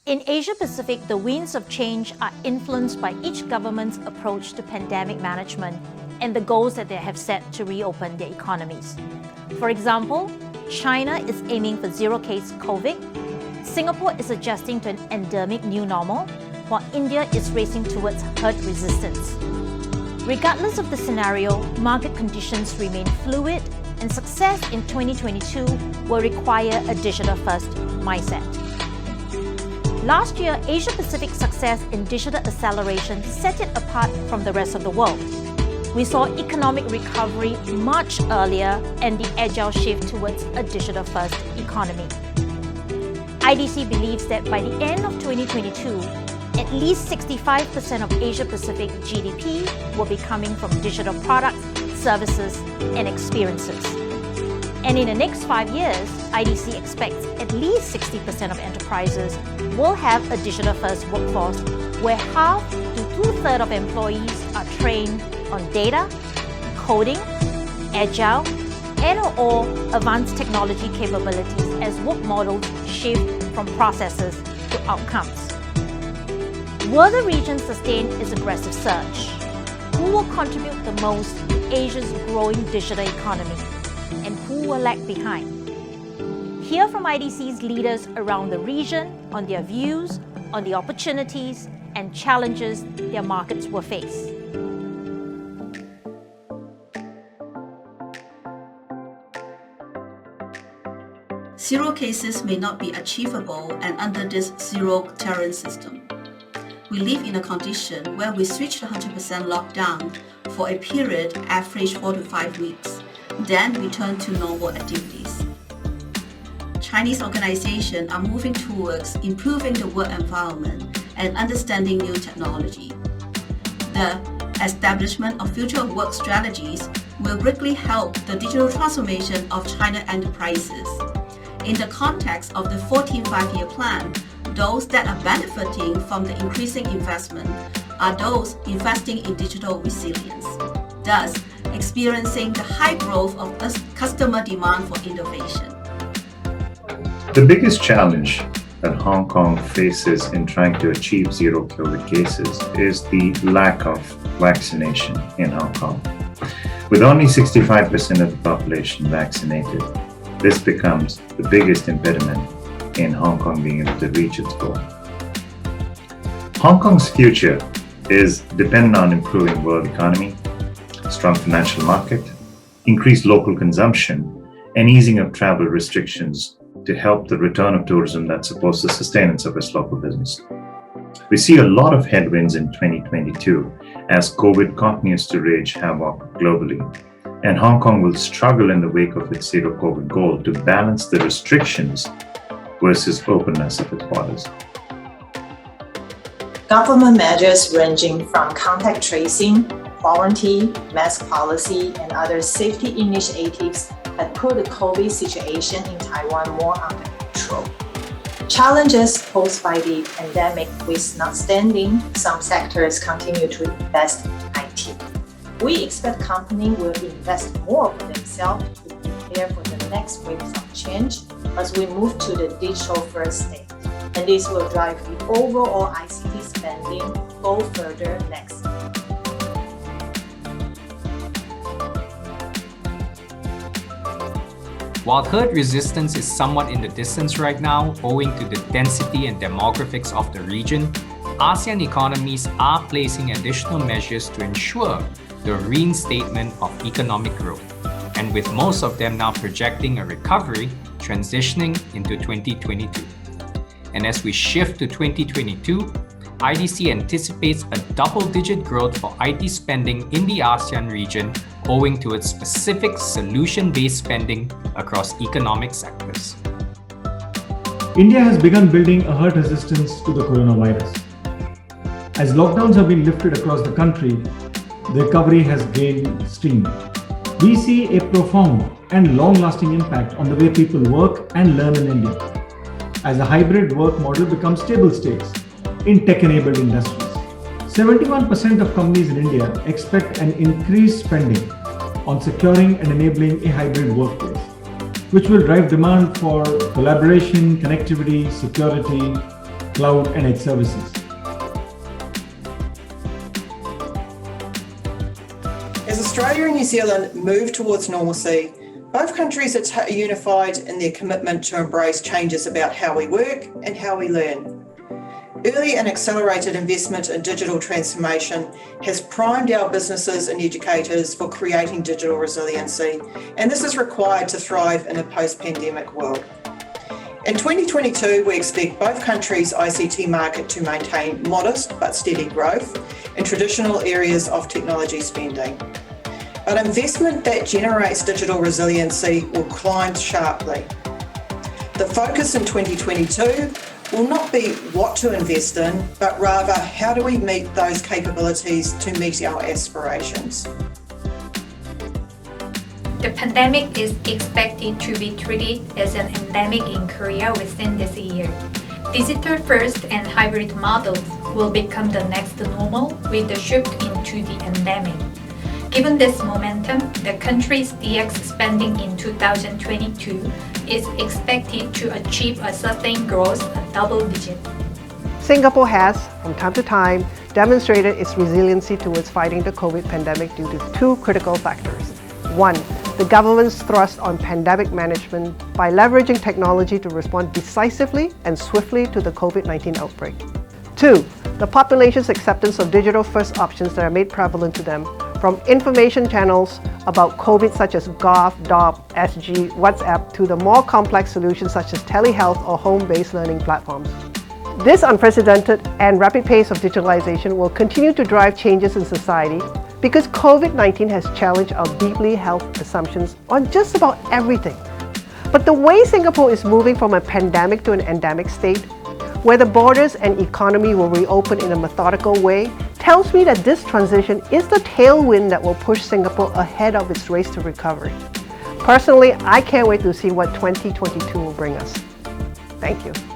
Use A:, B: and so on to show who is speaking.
A: In Asia Pacific, the winds of change are influenced by each government's approach to pandemic management and the goals that they have set to reopen their economies. For example, China is aiming for zero-case COVID, Singapore is adjusting to an endemic new normal, while India is racing towards herd resistance. Regardless of the scenario, market conditions remain fluid, and success in 2022 will require a digital-first mindset. Last year, Asia-Pacific's success in digital acceleration set it apart from the rest of the world. We saw economic recovery much earlier and the agile shift towards a digital-first economy. IDC believes that by the end of 2022, at least 65% of Asia-Pacific GDP will be coming from digital products, services, and experiences. And in the next 5 years, IDC expects at least 60% of enterprises will have a digital-first workforce where half to two-thirds of employees are trained on data, coding, agile, and/or advanced technology capabilities as work models shift from processes to outcomes. Will the region sustain its aggressive surge? Who will contribute the most to Asia's growing digital economy? And who will lag behind? Hear from IDC's leaders around the region on their views on the opportunities and challenges their markets will face.
B: Zero cases may not be achievable and under this zero-tolerance system. We live in a condition where we switched 100% lockdown for a period average 4 to 5 weeks. Then we turn to normal activities. Chinese organizations are moving towards improving the work environment and understanding new technology. The establishment of future work strategies will greatly help the digital transformation of China enterprises. In the context of the 14th Five-Year Plan, those that are benefiting from the increasing investment are those investing in digital resilience, thus experiencing the high growth of customer demand for innovation.
C: The biggest challenge that Hong Kong faces in trying to achieve zero COVID cases is the lack of vaccination in Hong Kong. With only 65% of the population vaccinated, this becomes the biggest impediment in Hong Kong being able to reach its goal. Hong Kong's future is dependent on improving world economy, strong financial market, increased local consumption, and easing of travel restrictions to help the return of tourism that supports the sustenance of its local business. We see a lot of headwinds in 2022 as COVID continues to rage havoc globally, and Hong Kong will struggle in the wake of its zero COVID goal to balance the restrictions versus openness of its borders.
D: Government measures ranging from contact tracing, quarantine, mask policy, and other safety initiatives have put the COVID situation in Taiwan more under control. Challenges posed by the pandemic notwithstanding, some sectors continue to invest in IT. We expect companies will invest more for themselves to prepare for the next waves of change as we move to the digital-first state, and this will drive the overall ICT spending go further next year.
E: While herd resistance is somewhat in the distance right now, owing to the density and demographics of the region, ASEAN economies are placing additional measures to ensure the reinstatement of economic growth, and with most of them now projecting a recovery transitioning into 2022. And as we shift to 2022, IDC anticipates a double-digit growth for IT spending in the ASEAN region owing to its specific solution-based spending across economic sectors.
F: India has begun building a herd resistance to the coronavirus. As lockdowns have been lifted across the country, the recovery has gained steam. We see a profound and long-lasting impact on the way people work and learn in India, as a hybrid work model becomes table stakes in tech-enabled industries. 71% of companies in India expect an increased spending on securing and enabling a hybrid workplace, which will drive demand for collaboration, connectivity, security, cloud and edge services.
G: As Australia and New Zealand move towards normalcy, both countries are unified in their commitment to embrace changes about how we work and how we learn. Early and accelerated investment in digital transformation has primed our businesses and educators for creating digital resiliency, and this is required to thrive in a post-pandemic world. In 2022, we expect both countries' ICT market to maintain modest but steady growth in traditional areas of technology spending. But investment that generates digital resiliency will climb sharply. The focus in 2022 will not be what to invest in, but rather how do we meet those capabilities to meet our aspirations.
H: The pandemic is expected to be treated as an endemic in Korea within this year. Digital first and hybrid models will become the next normal with the shift into the endemic. Given this momentum, the country's DX spending in 2022 is expected to achieve a sustained growth of double digit.
I: Singapore has, from time to time, demonstrated its resiliency towards fighting the COVID pandemic due to two critical factors. One, the government's thrust on pandemic management by leveraging technology to respond decisively and swiftly to the COVID-19 outbreak. Two, the population's acceptance of digital-first options that are made prevalent to them, from information channels about COVID such as Gov, DOP, SG, WhatsApp, to the more complex solutions such as telehealth or home-based learning platforms. This unprecedented and rapid pace of digitalization will continue to drive changes in society because COVID-19 has challenged our deeply held assumptions on just about everything. But the way Singapore is moving from a pandemic to an endemic state, where the borders and economy will reopen in a methodical way, tells me that this transition is the tailwind that will push Singapore ahead of its race to recovery. Personally, I can't wait to see what 2022 will bring us. Thank you.